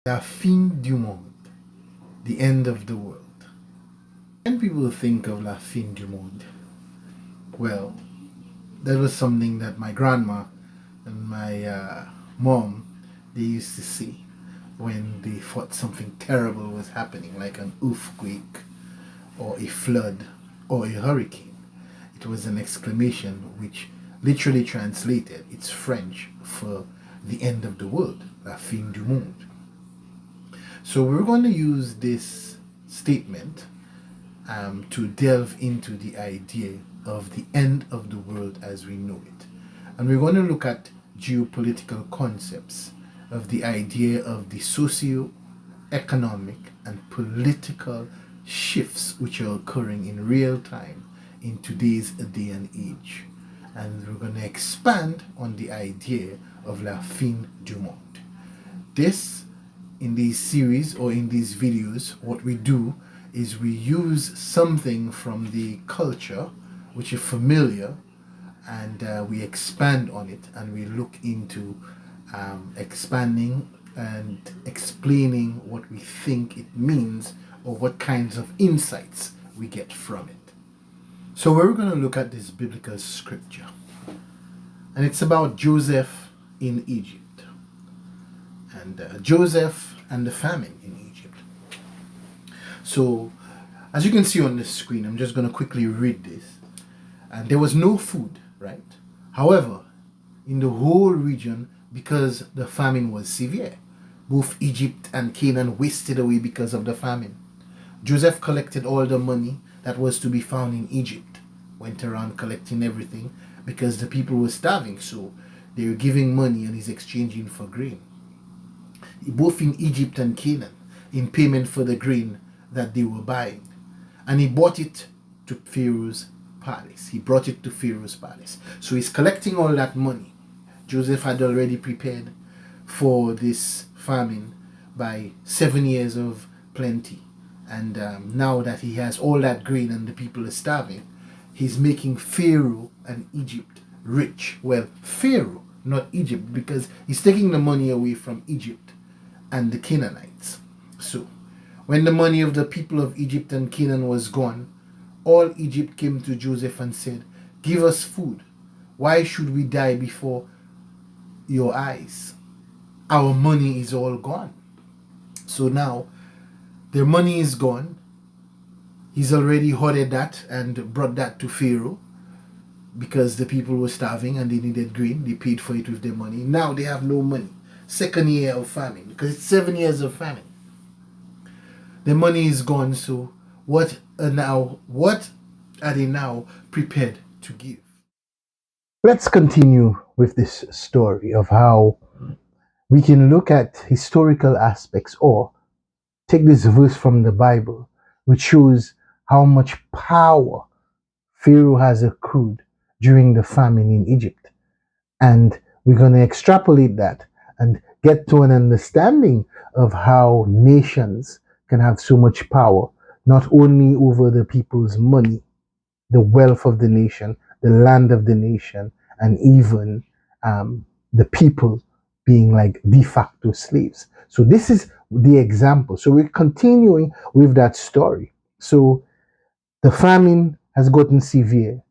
La fin du monde, the end of the world. When people think of la fin du monde, well, that was something that my grandma and my mom they used to say when they thought something terrible was happening, like an earthquake or a flood or a hurricane. It was an exclamation which literally translated, it's French for the end of the world, la fin du monde. So we're going to use this statement to delve into the idea of the end of the world as we know it. And we're going to look at geopolitical concepts of the idea of the socio-economic and political shifts which are occurring in real time in today's day and age. And we're going to expand on the idea of la fin du monde. This in these series or in these videos, what we do is we use something from the culture which is familiar, and we expand on it, and we look into expanding and explaining what we think it means or what kinds of insights we get from it. So we're going to look at this biblical scripture, and it's about Joseph in Egypt. And Joseph and the famine in Egypt. So, as you can see on the screen, I'm just going to quickly read this. And there was no food, right? However, in the whole region, because the famine was severe, both Egypt and Canaan wasted away because of the famine. Joseph collected all the money that was to be found in Egypt, went around collecting everything because the people were starving, so they were giving money and he's exchanging for grain, both in Egypt and Canaan, in payment for the grain that they were buying. And he bought it to Pharaoh's palace. He brought it to Pharaoh's palace. So he's collecting all that money. Joseph had already prepared for this famine by 7 years of plenty. And now that he has all that grain and the people are starving, he's making Pharaoh and Egypt rich. Well, Pharaoh, not Egypt, because he's taking the money away from Egypt and the Canaanites. So, when the money of the people of Egypt and Canaan was gone, all Egypt came to Joseph and said, "Give us food. Why should we die before your eyes? Our money is all gone." So now, their money is gone. He's already hoarded that and brought that to Pharaoh because the people were starving and they needed grain. They paid for it with their money. Now they have no money. Second year of famine, because it's 7 years of famine. The money is gone, so what are they now prepared to give? Let's continue with this story of how we can look at historical aspects or take this verse from the Bible, which shows how much power Pharaoh has accrued during the famine in Egypt. And we're going to extrapolate that and get to an understanding of how nations can have so much power, not only over the people's money, the wealth of the nation, the land of the nation, and even the people being like de facto slaves. So this is the example. So we're continuing with that story. So the famine has gotten severe.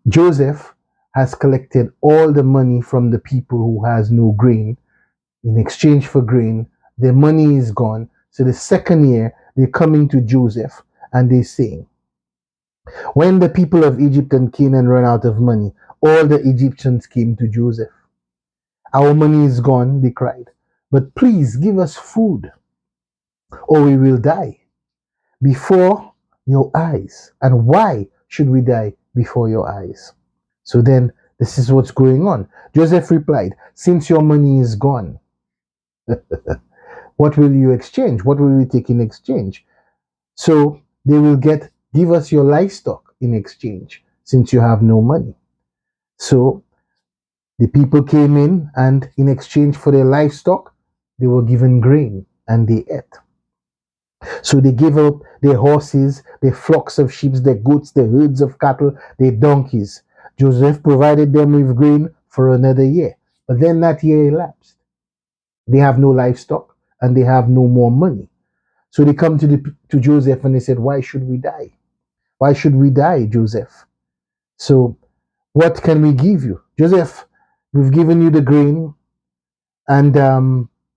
Joseph has collected all the money from the people who has no grain in exchange for grain. Their money is gone. So the second year, they're coming to Joseph and they're saying, when the people of Egypt and Canaan ran out of money, all the Egyptians came to Joseph. Our money is gone, they cried. But please give us food or we will die before your eyes. And why should we die before your eyes? So then, this is what's going on. Joseph replied, since your money is gone, what will you exchange? What will we take in exchange? So they will give us your livestock in exchange, since you have no money. So the people came and in exchange for their livestock, they were given grain and they ate. So they gave up their horses, their flocks of sheep, their goats, their herds of cattle, their donkeys. Joseph provided them with grain for another year. But then that year elapsed. They have no livestock and they have no more money. So they come to Joseph and they said, "Why should we die? Why should we die, Joseph? So what can we give you, Joseph? We've given you the grain, and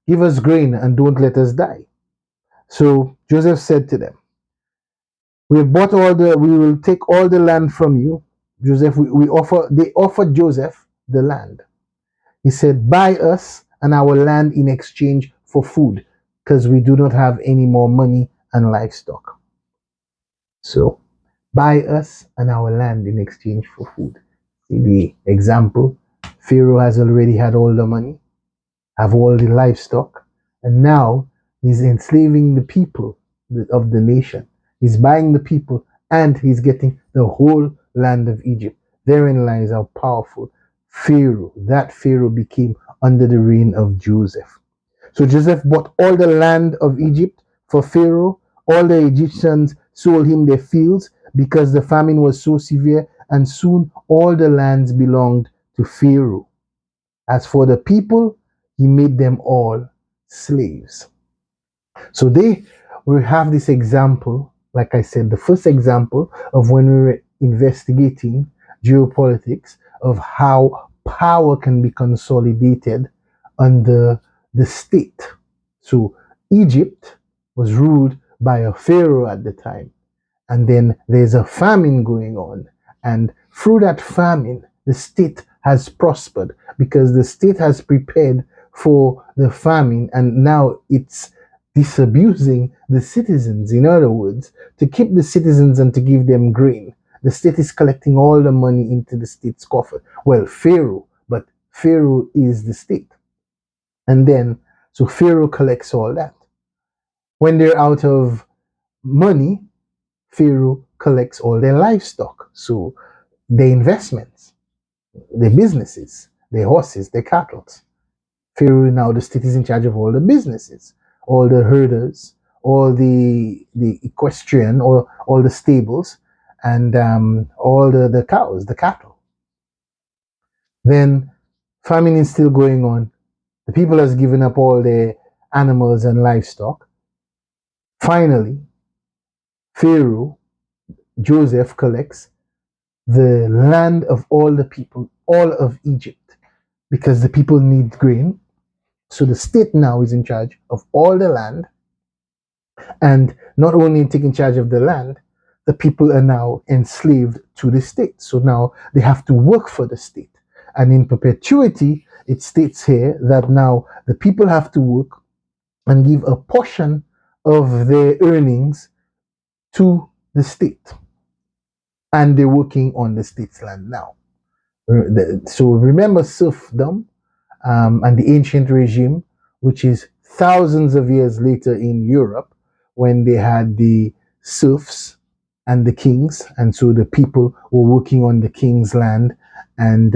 give us grain and don't let us die." So Joseph said to them, "We have bought all the. We will take all the land from you, Joseph. We offer. They offered Joseph the land. He said, "Buy us and our land in exchange for food, because we do not have any more money and livestock. So buy us and our land in exchange for food." See the example. Pharaoh has already had all the money, have all the livestock, and now he's enslaving the people of the nation. He's buying the people and he's getting the whole land of Egypt. Therein lies how powerful that Pharaoh became under the reign of Joseph. So Joseph bought all the land of Egypt for Pharaoh. All the Egyptians sold him their fields because the famine was so severe, and soon all the lands belonged to Pharaoh. As for the people, he made them all slaves. So we have this example, like I said, the first example of when we were investigating geopolitics, of how power can be consolidated under the state. So Egypt was ruled by a pharaoh at the time, and then there's a famine going on, and through that famine the state has prospered because the state has prepared for the famine, and now it's disabusing the citizens. In other words, to keep the citizens and to give them grain, the state is collecting all the money into the state's coffer. Well, but Pharaoh is the state. And then, so Pharaoh collects all that. When they're out of money, Pharaoh collects all their livestock. So their investments, their businesses, their horses, their cattle. Pharaoh, now the state is in charge of all the businesses, all the herders, all the equestrian, or all the stables, and all the cows, the cattle. Then famine is still going on. The people has given up all their animals and livestock. Finally, Pharaoh, Joseph, collects the land of all the people, all of Egypt, because the people need grain. So the state now is in charge of all the land, and not only taking charge of the land, the people are now enslaved to the state. So now they have to work for the state. And in perpetuity, it states here that now the people have to work and give a portion of their earnings to the state. And they're working on the state's land now. So remember serfdom, and the ancient regime, which is thousands of years later in Europe, when they had the serfs and the kings, and so the people were working on the king's land. And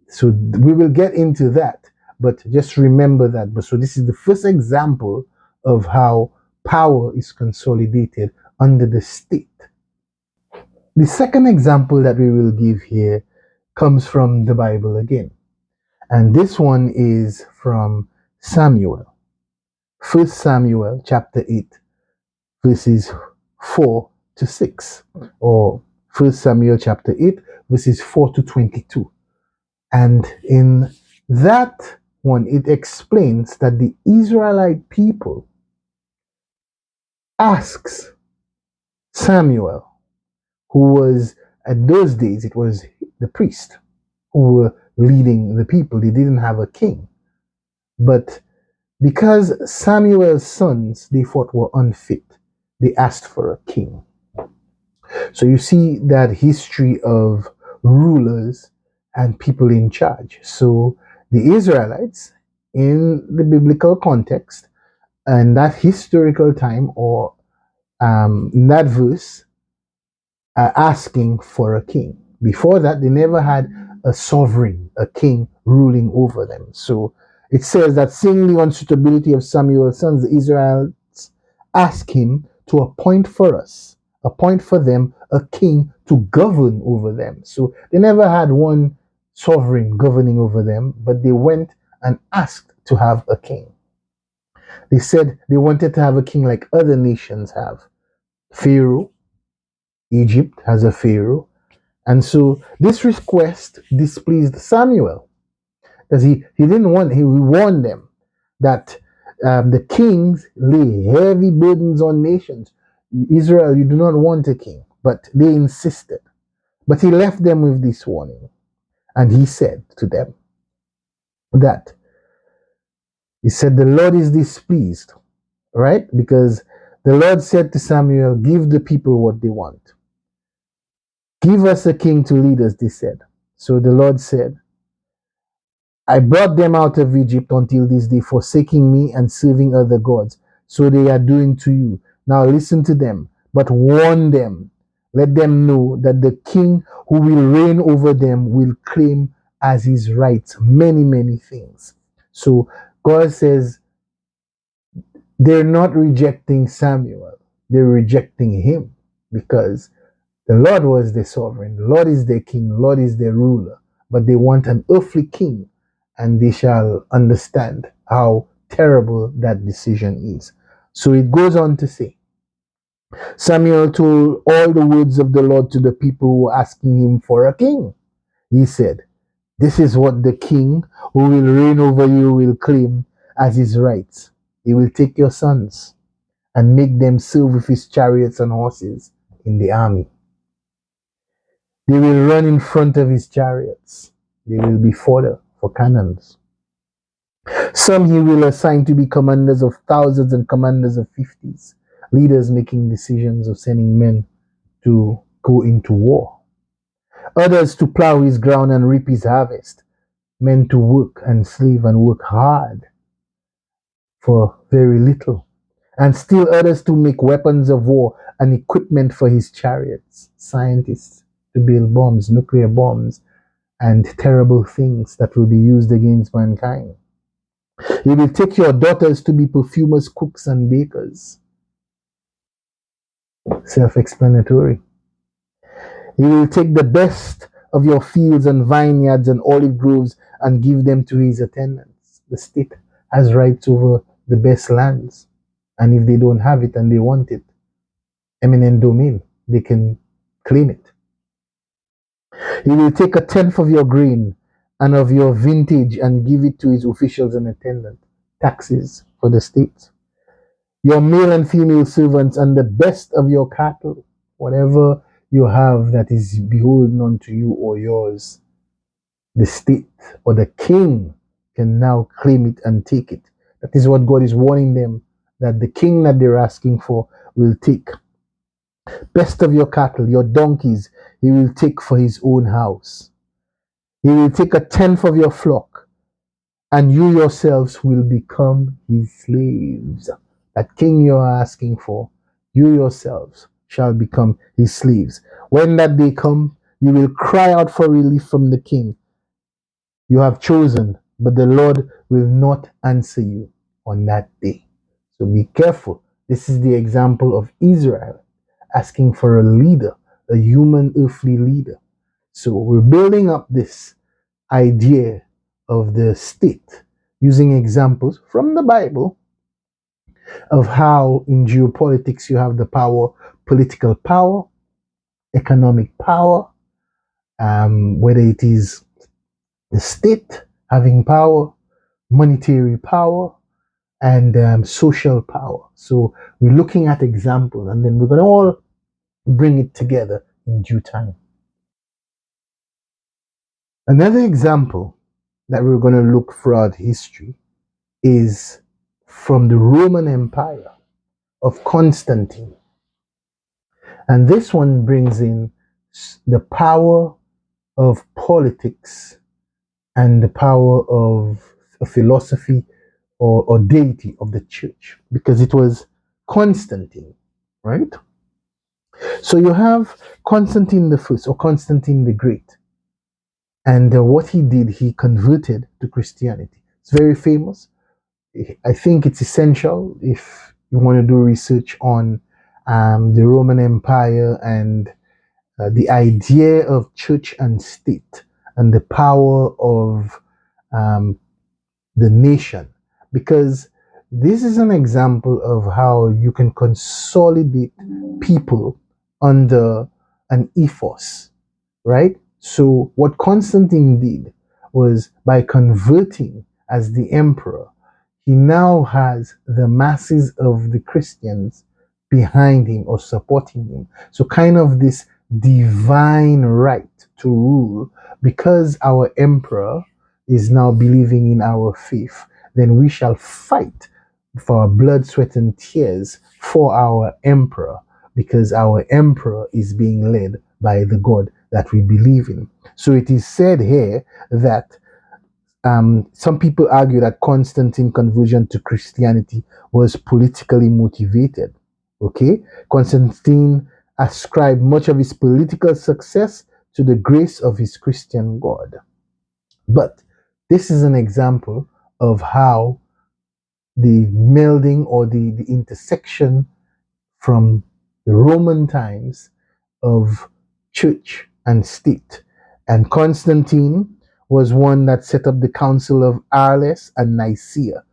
so we will get into that, but just remember that. But so this is the first example of how power is consolidated under the state. The second example that we will give here comes from the Bible again. And this one is from Samuel. 1 Samuel chapter 8, verses 4 to 6. Or 1 Samuel chapter 8, verses 4 to 22. And in that one, it explains that the Israelite people asks Samuel, who was, at those days, it was the priest who were leading the people. They didn't have a king. But because Samuel's sons, they thought, were unfit, they asked for a king. So you see that history of rulers and people in charge. So the Israelites, in the biblical context, and that historical time, or in that verse, are asking for a king. Before that, they never had a sovereign, a king ruling over them. So it says that seeing the unsuitability of Samuel's sons, the Israelites ask him to appoint for them a king to govern over them. So they never had one sovereign governing over them, but they went and asked to have a king. They said they wanted to have a king like other nations have. Pharaoh, Egypt has a Pharaoh. And so this request displeased Samuel because he didn't want, he warned them that the kings lay heavy burdens on nations. Israel, you do not want a king, but they insisted. But he left them with this warning. And he said to them that, he said, the Lord is displeased, right? Because the Lord said to Samuel, give the people what they want. Give us a king to lead us, they said. So the Lord said, I brought them out of Egypt until this day, forsaking me and serving other gods. So they are doing to you. Now listen to them, but warn them. Let them know that the king who will reign over them will claim as his rights many, many things. So God says they're not rejecting Samuel, they're rejecting him because the Lord was the sovereign, the Lord is their king, the Lord is their ruler, but they want an earthly king, and they shall understand how terrible that decision is. So it goes on to say, Samuel told all the words of the Lord to the people who were asking him for a king. He said, this is what the king who will reign over you will claim as his rights. He will take your sons and make them serve with his chariots and horses in the army. They will run in front of his chariots. They will be fodder for cannons. Some he will assign to be commanders of thousands and commanders of fifties, leaders making decisions of sending men to go into war. Others to plow his ground and reap his harvest, men to work and slave and work hard for very little. And still others to make weapons of war and equipment for his chariots, scientists to build bombs, nuclear bombs, and terrible things that will be used against mankind. He will take your daughters to be perfumers, cooks, and bakers. Self explanatory. He will take the best of your fields and vineyards and olive groves and give them to his attendants. The state has rights over the best lands. And if they don't have it and they want it, eminent domain, they can claim it. He will take a tenth of your grain and of your vintage and give it to his officials and attendants. Taxes for the state. Your male and female servants and the best of your cattle, whatever you have that is beholden unto you or yours, the state or the king can now claim it and take it. That is what God is warning them, that the king that they're asking for will take. Best of your cattle, your donkeys, he will take for his own house. He will take a tenth of your flock, and you yourselves will become his slaves. That king you are asking for, you yourselves shall become his slaves. When that day come, you will cry out for relief from the king you have chosen, but the Lord will not answer you on that day. So be careful. This is the example of Israel asking for a leader, a human earthly leader. So we're building up this idea of the state using examples from the Bible of how in geopolitics you have the power, political power, economic power, whether it is the state having power, monetary power, and social power. So we're looking at examples and then we're going to all bring it together in due time. Another example that we're going to look throughout history is from the Roman Empire of Constantine. And this one brings in the power of politics and the power of a philosophy or deity of the church, because it was Constantine, right? So you have Constantine the First or Constantine the Great. And what he did, he converted to Christianity. It's very famous. I think it's essential if you want to do research on the Roman Empire and the idea of church and state and the power of the nation. Because this is an example of how you can consolidate people under an ethos, right? So, what Constantine did was by converting as the emperor, he now has the masses of the Christians behind him or supporting him. So, kind of this divine right to rule, because our emperor is now believing in our faith, then we shall fight for our blood, sweat, and tears for our emperor, because our emperor is being led by the God that we believe in. So it is said here that some people argue that Constantine's conversion to Christianity was politically motivated. Okay, Constantine ascribed much of his political success to the grace of his Christian God. But this is an example of how the melding or the intersection from the Roman times of church and state. And Constantine was one that set up the Council of Arles and Nicaea.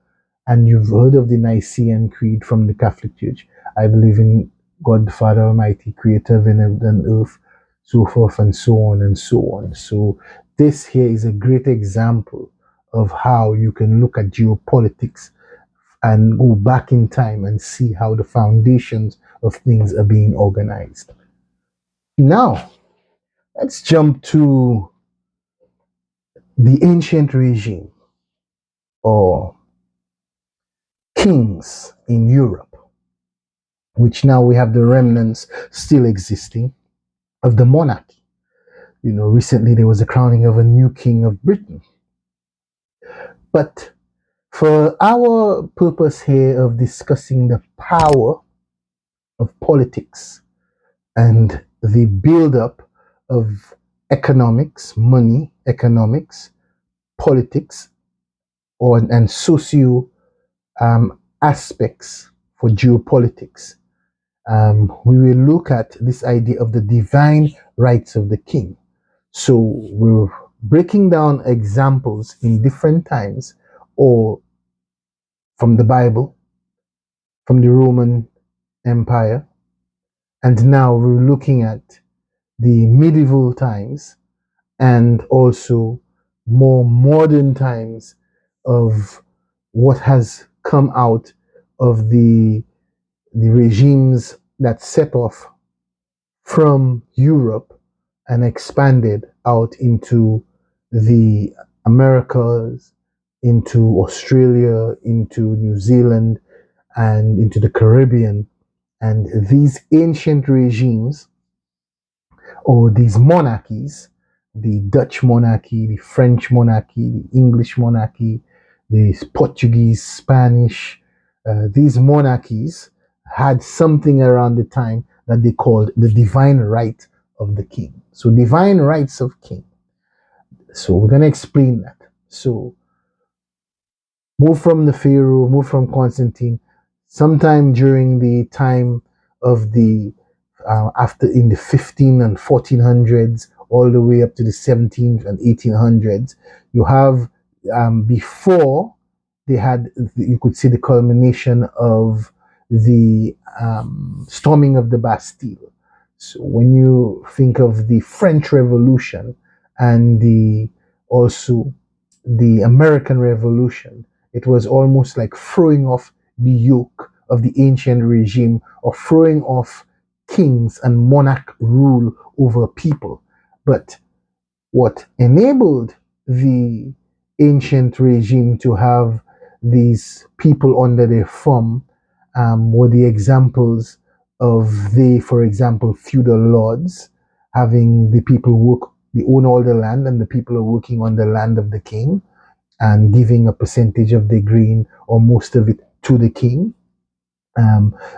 And you've heard of the Nicene Creed from the Catholic Church. I believe in God the Father Almighty, creator of heaven and earth, so forth and so on and so on. So this here is a great example of how you can look at geopolitics and go back in time and see how the foundations of things are being organized. Now, let's jump to the ancient regime or kings in Europe, which now we have the remnants still existing of the monarchy. You know, recently there was a crowning of a new king of Britain. But for our purpose here of discussing the power of politics and the build-up of economics, money, economics, politics, and socio aspects for geopolitics. We will look at this idea of the divine rights of the king. So we're breaking down examples in different times, or from the Bible, from the Roman Empire, and now we're looking at the medieval times and also more modern times of what has come out of the regimes that set off from Europe and expanded out into the Americas, into Australia, into New Zealand, and into the Caribbean. And these ancient regimes or these monarchies, the Dutch monarchy, the French monarchy, the English monarchy, the Portuguese, Spanish, these monarchies had something around the time that they called the divine right of the king. So, divine rights of king. So, we're going to explain that. So, move from the Pharaoh, move from Constantine, sometime during the time of the after in the 15 and 1400s all the way up to the 17th and 1800s, you have before they had, you could see the culmination of the storming of the Bastille. So when you think of the French Revolution and the also the American Revolution, it was almost like throwing off the yoke of the ancient regime or throwing off kings and monarch rule over people. But what enabled the ancient regime to have these people under their thumb were the examples of for example, feudal lords having the people work, they own all the land, and the people are working on the land of the king and giving a percentage of the grain or most of it to the king.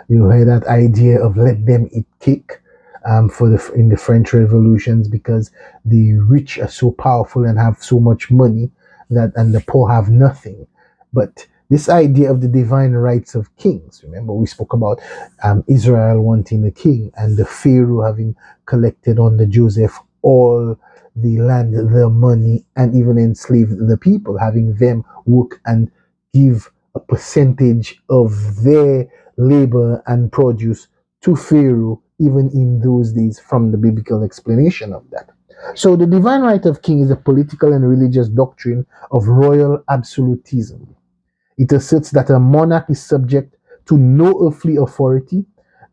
You hear that idea of let them eat cake in the French revolutions, because the rich are so powerful and have so much money that and the poor have nothing. But this idea of the divine rights of kings, remember we spoke about Israel wanting a king and the Pharaoh having collected on the Joseph all the land, the money, and even enslaved the people, having them work and give a percentage of their labor and produce to Pharaoh, even in those days, from the biblical explanation of that. So, the divine right of king is a political and religious doctrine of royal absolutism. It asserts that a monarch is subject to no earthly authority,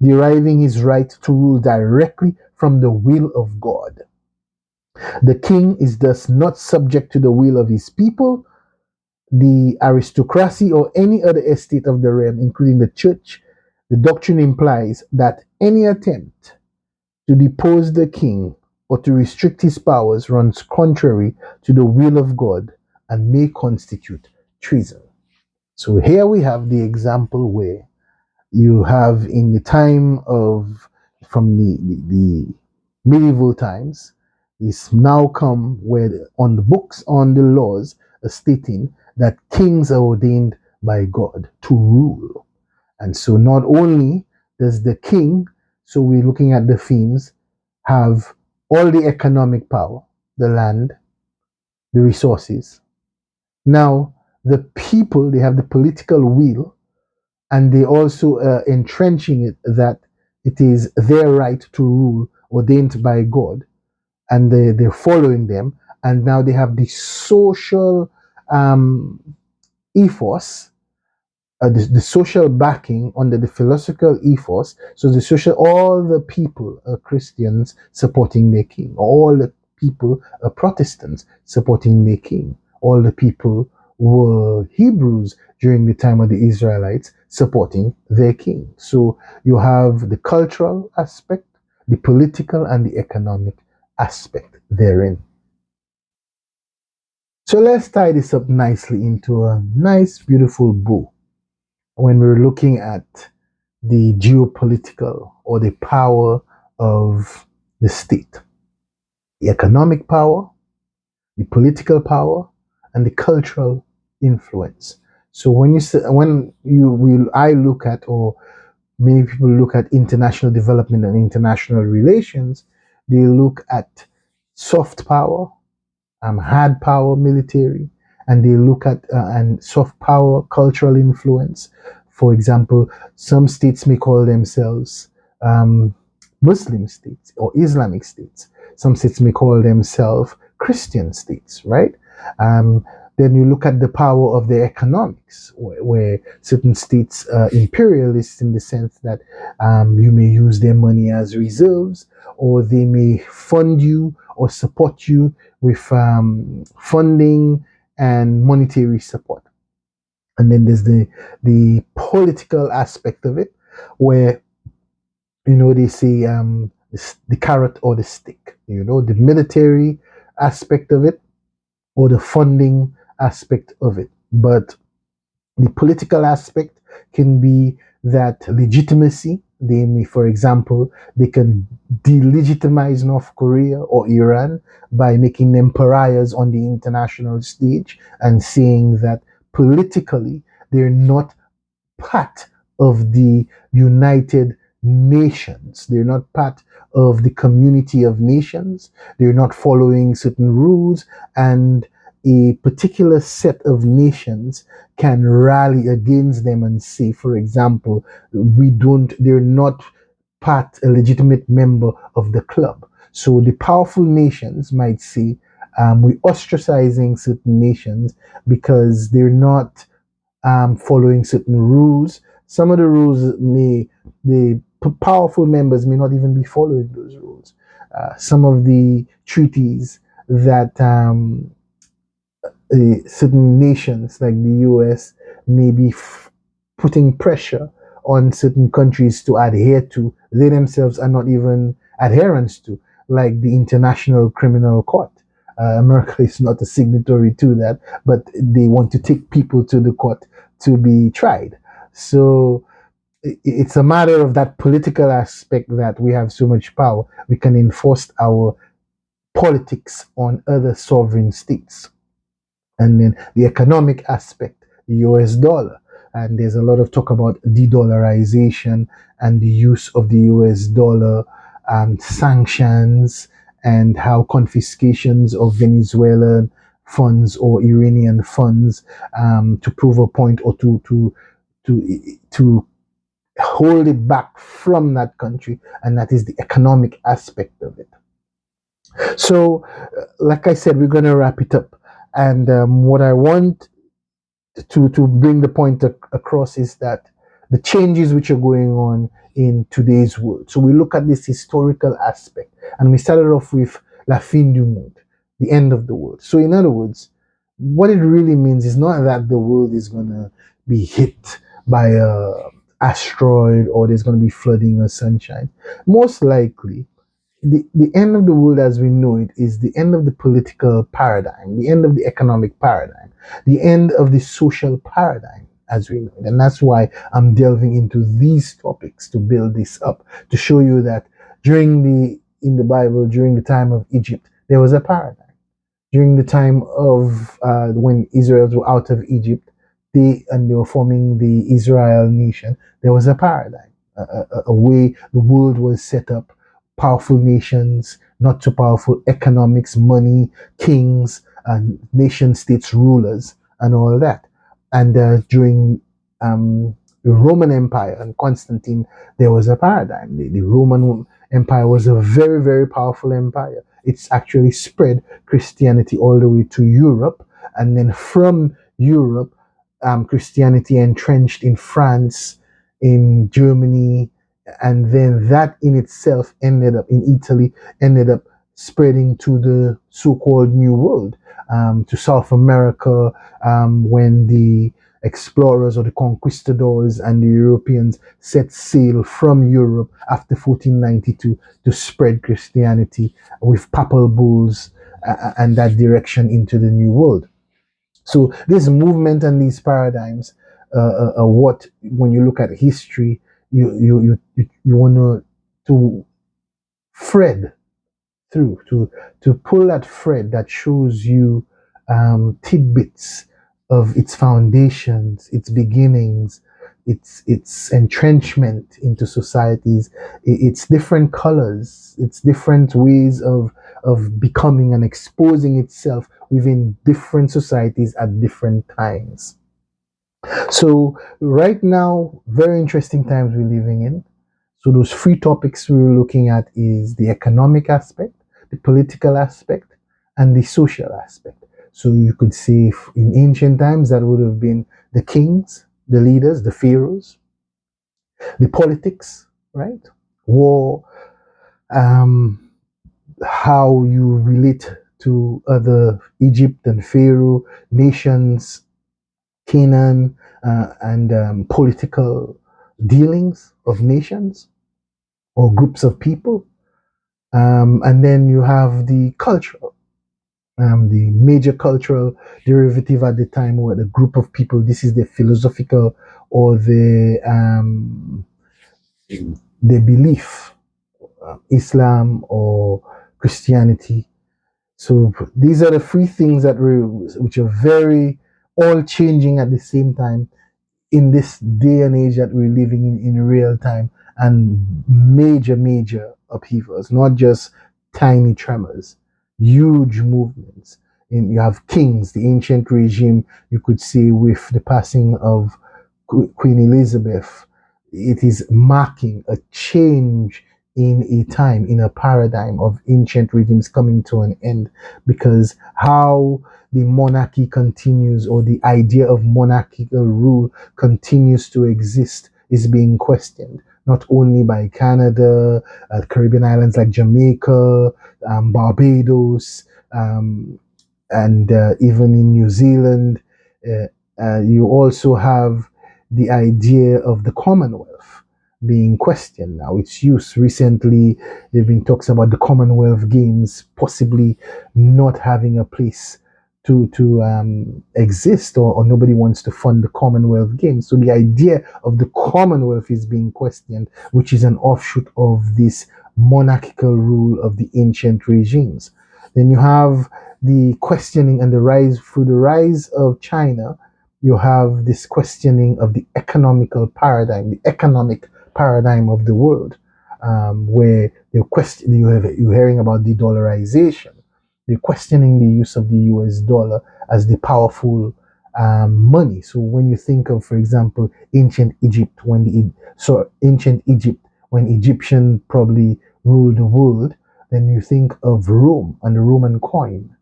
deriving his right to rule directly from the will of God. The king is thus not subject to the will of his people, the aristocracy, or any other estate of the realm, including the church. The doctrine implies that any attempt to depose the king or to restrict his powers runs contrary to the will of God and may constitute treason. So here we have the example where you have in the time of from the medieval times, this now come where on the books on the laws are stating that kings are ordained by God to rule. And so not only does the king, so we're looking at the themes, have all the economic power, the land, the resources. Now the people, they have the political will, and they also entrenching it that it is their right to rule ordained by God, and they're following them, and now they have the social um, ethos, the social backing under the philosophical ethos. So the social, all the people are Christians supporting their king, all the people are Protestants supporting their king, all the people were Hebrews during the time of the Israelites supporting their king. So you have the cultural aspect, the political, and the economic aspect therein. So let's tie this up nicely into a nice, beautiful bow when we're looking at the geopolitical or the power of the state, the economic power, the political power, and the cultural influence. So when you say, when you will I look at, or many people look at international development and international relations, they look at soft power, hard power, military, and they look at and soft power, cultural influence. For example, some states may call themselves um, Muslim states or Islamic states. Some states may call themselves Christian states, right? Um, then you look at the power of the economics, where certain states are imperialist in the sense that you may use their money as reserves, or they may fund you or support you with funding and monetary support. And then there's the political aspect of it, where they say the carrot or the stick. The military aspect of it or the funding aspect of it. But the political aspect can be that legitimacy. They may, for example, they can delegitimize North Korea or Iran by making them pariahs on the international stage and saying that politically they're not part of the United Nations. They're not part of the community of nations. They're not following certain rules, and a particular set of nations can rally against them and say, for example, they're not a legitimate member of the club. So the powerful nations might say, we're ostracizing certain nations because they're not following certain rules. Some of the rules the powerful members may not even be following those rules. Some of the treaties that certain nations like the US may be putting pressure on certain countries to adhere to, they themselves are not even adherents to, like the International Criminal Court. America is not a signatory to that, but they want to take people to the court to be tried. So it's a matter of that political aspect that we have so much power. We can enforce our politics on other sovereign states. And then the economic aspect, the US dollar. And there's a lot of talk about de-dollarization and the use of the US dollar, sanctions, and how confiscations of Venezuelan funds or Iranian funds to prove a point or to hold it back from that country, and that is the economic aspect of it. So, like I said, we're going to wrap it up. And what I want to bring the point across is that the changes which are going on in today's world. So we look at this historical aspect, and we started off with la fin du monde, the end of the world. So in other words, what it really means is not that the world is going to be hit by a asteroid or there's going to be flooding or sunshine. Most likely, the end of the world as we know it is the end of the political paradigm, the end of the economic paradigm, the end of the social paradigm as we know it. And that's why I'm delving into these topics to build this up, to show you that in the Bible, during the time of Egypt, there was a paradigm. During the time of when Israelites were out of Egypt, they were forming the Israel nation, there was a paradigm, a way the world was set up, powerful nations, not too powerful, economics, money, kings, and nation states rulers, and all that. And during the Roman Empire and Constantine, there was a paradigm. The Roman Empire was a very, very powerful empire. It's actually spread Christianity all the way to Europe, and then from Europe, Christianity entrenched in France, in Germany, and then that in itself ended up in Italy, ended up spreading to the so-called New World, to South America, when the explorers or the conquistadors and the Europeans set sail from Europe after 1492 to spread Christianity with papal bulls and that direction into the New World. So this movement and these paradigms are what, when you look at history, you want to thread through, to pull that thread that shows you tidbits of its foundations, its beginnings, its entrenchment into societies, its different colors, its different ways of becoming and exposing itself within different societies at different times. So right now, very interesting times we're living in. So those three topics we were looking at is the economic aspect, the political aspect, and the social aspect. So you could say in ancient times that would have been the kings, the leaders, the pharaohs, the politics, right? War, um, how you relate to other Egypt and Pharaoh nations, Canaan, and political dealings of nations or groups of people. And then you have the cultural, the major cultural derivative at the time, where the group of people, this is the philosophical or the belief, Islam or Christianity. So these are the three things which are very all changing at the same time in this day and age that we're living in real time, and major upheavals, not just tiny tremors, huge movements. And you have kings, the ancient regime, you could see with the passing of Queen Elizabeth, it is marking a change in a time, in a paradigm of ancient regimes coming to an end, because how the monarchy continues, or the idea of monarchical rule continues to exist, is being questioned, not only by Canada, Caribbean islands like Jamaica, Barbados, and even in New Zealand. You also have the idea of the Commonwealth being questioned now. Its use recently, there have been talks about the Commonwealth Games possibly not having a place to exist, or nobody wants to fund the Commonwealth Games. So the idea of the Commonwealth is being questioned, which is an offshoot of this monarchical rule of the ancient regimes. Then you have the questioning and the rise, through the rise of China, you have this questioning of the economical paradigm, the economic paradigm of the world, where you're hearing about de-dollarization, They're questioning the use of the US dollar as the powerful money. So when you think of, for example, ancient Egypt, when Egyptian probably ruled the world, then you think of Rome and the Roman coin.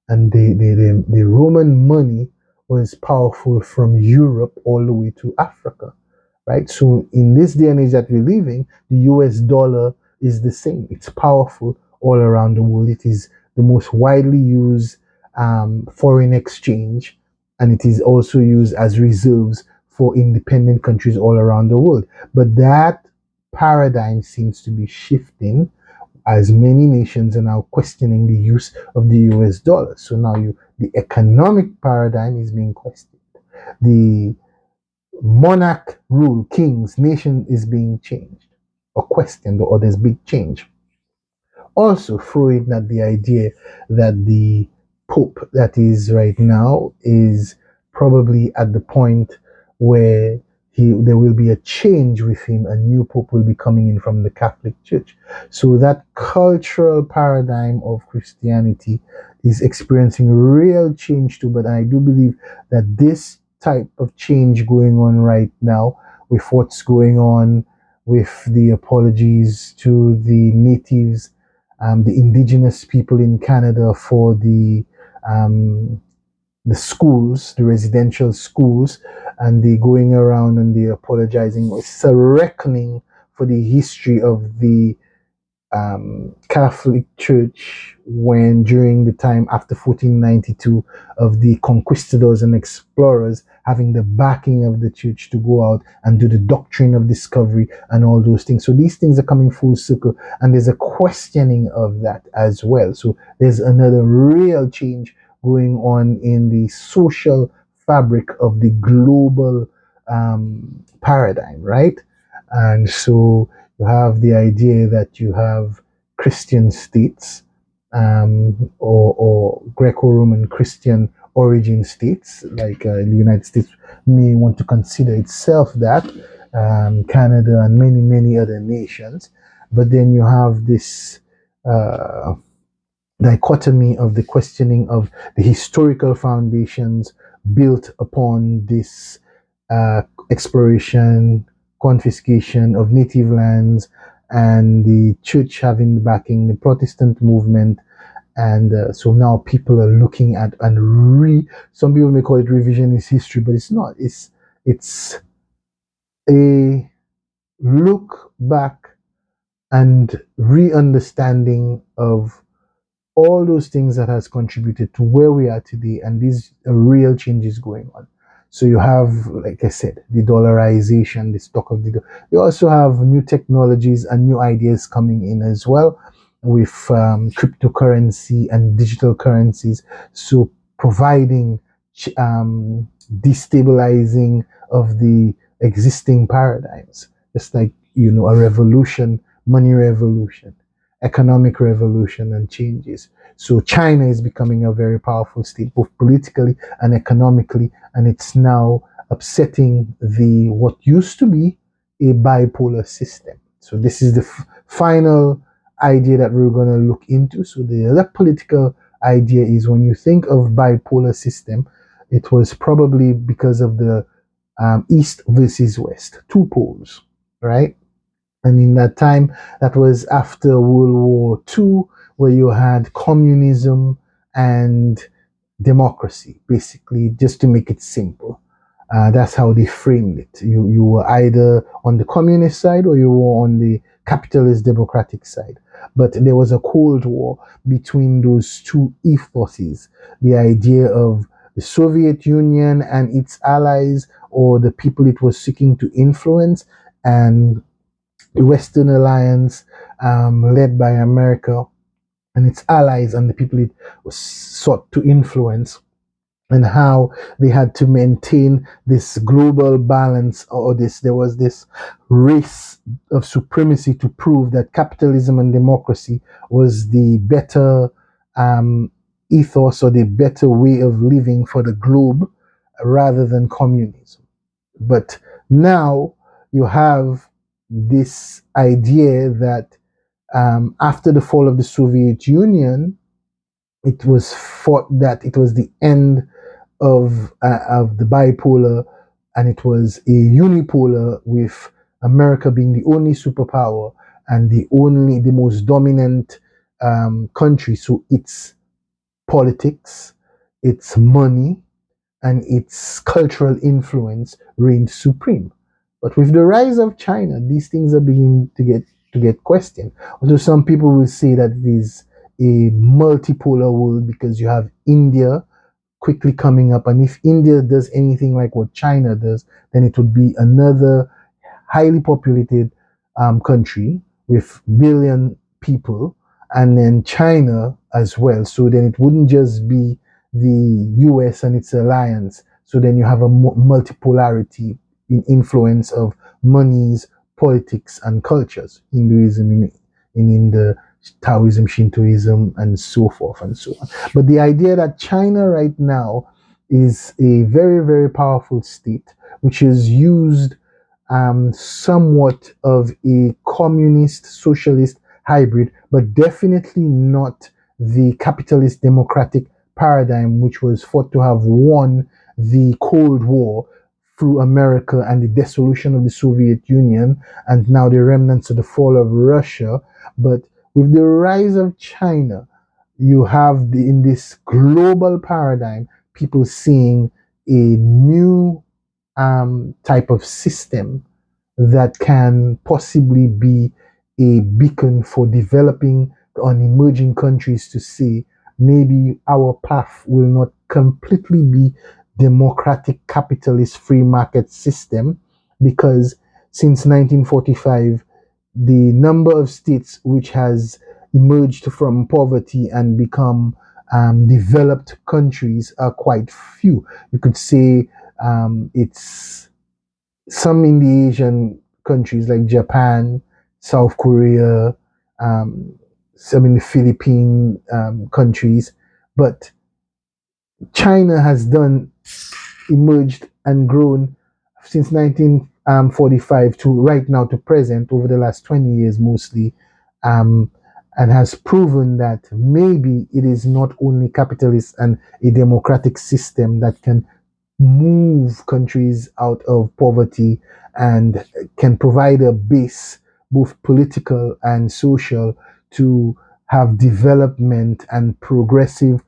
And the Roman money was powerful from Europe all the way to Africa, right? So in this day and age that we're living, the US dollar is the same. It's powerful all around the world. It is the most widely used foreign exchange, and it is also used as reserves for independent countries all around the world. But that paradigm seems to be shifting as many nations are now questioning the use of the US dollar. So now the economic paradigm is being questioned. The monarch rule, kings, nation is being changed or questioned, or there's big change. Also, Freud had the idea that the Pope that is right now is probably at the point where there will be a change with him. A new Pope will be coming in from the Catholic Church. So that cultural paradigm of Christianity is experiencing real change too. But I do believe that this type of change going on right now, with what's going on with the apologies to the natives, the indigenous people in Canada for the schools, the residential schools, and they going around and they apologizing. It's a reckoning for the history of the Catholic Church when during the time after 1492 of the conquistadors and explorers having the backing of the church to go out and do the doctrine of discovery and all those things. So these things are coming full circle, and there's a questioning of that as well. So there's another real change going on in the social fabric of the global paradigm, right? And so you have the idea that you have Christian states, or Greco-Roman Christian origin states, like the United States may want to consider itself that, Canada and many, many other nations. But then you have this uh, dichotomy of the questioning of the historical foundations built upon this exploration, confiscation of native lands, and the church having the backing, the Protestant movement. And so now people are looking at some people may call it revisionist history, but it's not. It's a look back and re-understanding of all those things that has contributed to where we are today, and these real changes going on. So you have, like I said, the dollarization, the stock of the. You also have new technologies and new ideas coming in as well, with cryptocurrency and digital currencies. So providing destabilizing of the existing paradigms, just like a revolution, money revolution, economic revolution and changes. So China is becoming a very powerful state, both politically and economically, and it's now upsetting the what used to be a bipolar system. So this is the final idea that we're going to look into. So the other political idea is, when you think of bipolar system, it was probably because of the East versus West, two poles, right? And in that time, that was after World War II, where you had communism and democracy, basically, just to make it simple. That's how they framed it. You were either on the communist side or you were on the capitalist democratic side. But there was a Cold War between those two ethoses. The idea of the Soviet Union and its allies, or the people it was seeking to influence, and the Western alliance, led by America and its allies and the people it was sought to influence, and how they had to maintain this global balance, or there was this race of supremacy to prove that capitalism and democracy was the better ethos, or the better way of living for the globe, rather than communism. But now you have this idea that, after the fall of the Soviet Union, it was thought that it was the end of the bipolar, and it was a unipolar, with America being the only superpower and the most dominant country. So its politics, its money, and its cultural influence reigned supreme. But with the rise of China, these things are beginning to get questioned. Although some people will say that it is a multipolar world because you have India quickly coming up, and if India does anything like what China does, then it would be another highly populated country with billion people, and then China as well. So then it wouldn't just be the US and its alliance. So then you have a multipolarity in influence of monies, politics, and cultures. Hinduism in the Taoism, Shintoism, and so forth and so on. But the idea that China right now is a very, very powerful state, which is used somewhat of a communist socialist hybrid, but definitely not the capitalist democratic paradigm, which was thought to have won the Cold War through America and the dissolution of the Soviet Union, and now the remnants of the fall of Russia. But with the rise of China, you have in this global paradigm, people seeing a new type of system that can possibly be a beacon for developing on emerging countries to see maybe our path will not completely be democratic capitalist free market system, because since 1945 the number of states which has emerged from poverty and become developed countries are quite few. You could say it's some in the Asian countries like Japan, South Korea, some in the Philippine countries, but China has done emerged and grown since 1945 to right now to present over the last 20 years mostly, um, and has proven that maybe it is not only capitalist and a democratic system that can move countries out of poverty and can provide a base, both political and social, to have development and progressive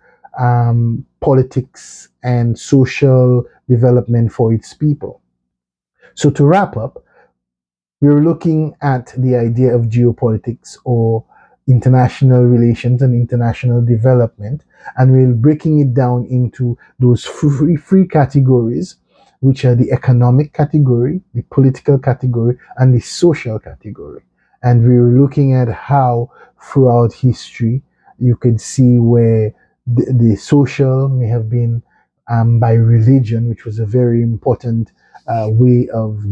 politics and social development for its people. So, to wrap up, we're looking at the idea of geopolitics or international relations and international development, and we're breaking it down into those three categories, which are the economic category, the political category, and the social category. And we're looking at how throughout history you could see where the social may have been by religion, which was a very important way of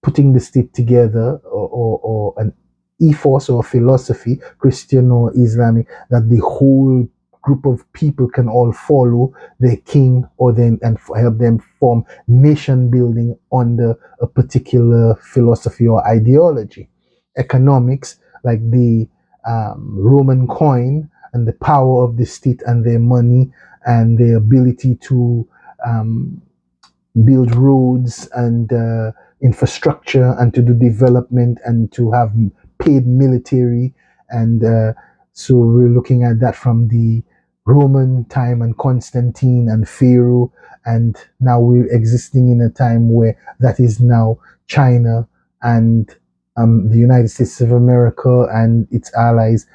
putting the state together, or an ethos or philosophy, Christian or Islamic, that the whole group of people can all follow their king, or then and help them form nation building under a particular philosophy or ideology. Economics, like the Roman coin and the power of the state and their money and their ability to um, build roads and infrastructure and to do development and to have paid military. And so we're looking at that from the Roman time and Constantine and Pharaoh. And now we're existing in a time where that is now China and the United States of America and its allies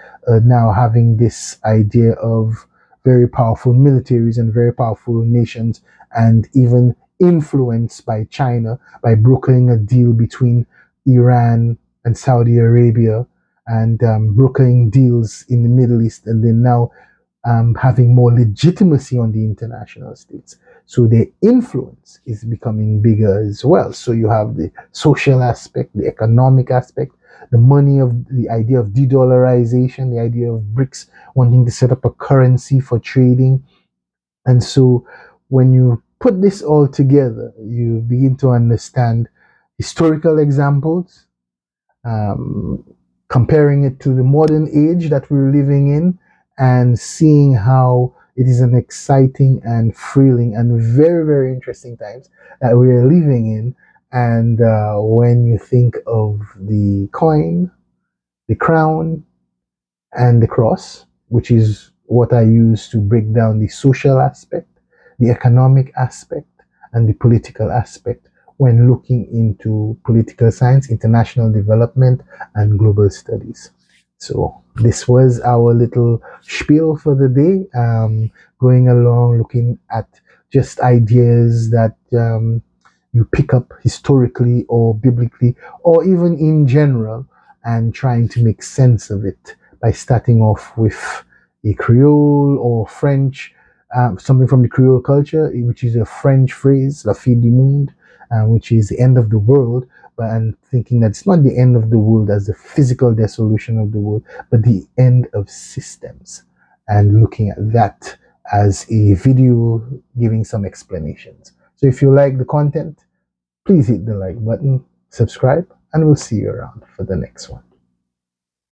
now having this idea of very powerful militaries and very powerful nations, and even influenced by China by brokering a deal between Iran and Saudi Arabia, and brokering deals in the Middle East, and then now having more legitimacy on the international states. So their influence is becoming bigger as well. So you have the social aspect, the economic aspect, the money of the idea of de-dollarization, the idea of BRICS wanting to set up a currency for trading. And so when you put this all together, you begin to understand historical examples, um, comparing it to the modern age that we're living in, and seeing how it is an exciting and thrilling and very, very interesting times that we are living in. And when you think of the coin, the crown, and the cross, which is what I use to break down the social aspect, the economic aspect, and the political aspect when looking into political science, international development, and global studies. So, this was our little spiel for the day, going along looking at just ideas that you pick up historically or biblically, or even in general, and trying to make sense of it by starting off with a Creole or French, something from the Creole culture, which is a French phrase, la fin du monde, which is the end of the world, but and thinking that it's not the end of the world as the physical dissolution of the world, but the end of systems, and looking at that as a video giving some explanations. So if you like the content, please hit the like button, subscribe, and we'll see you around for the next one.